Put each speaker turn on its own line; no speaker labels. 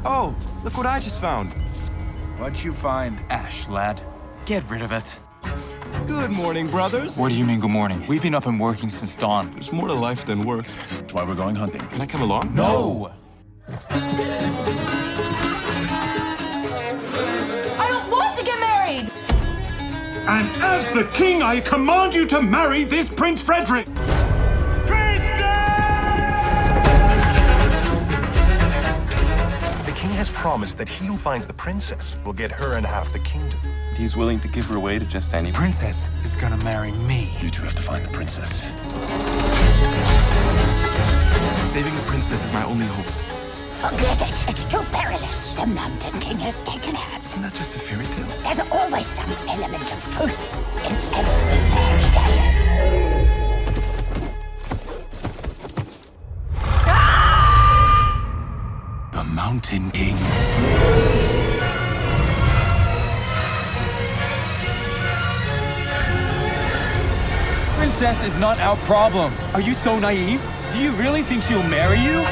Oh, look what I just found.
What'd you find?
Ash, lad. Get rid of it.
Good morning, brothers.
What do you mean, good morning? We've been up and working since dawn.
There's more to life than work.
That's why we're going hunting.
Can I come along?
No!
I don't want to get married!
And as the king, I command you to marry this Prince Frederick!
The king has promised that he who finds the princess will get her and half the kingdom.
He's willing to give her away to just any
Princess is gonna marry me.
You two have to find the princess.
Saving the princess is my only hope.
Forget it. It's too perilous. The Mountain King has taken her.
Isn't that just a fairy tale?
There's always some element of truth in every fairy tale.
The Mountain King. Princess is not our problem. Are you so naive? Do you really think she'll marry you?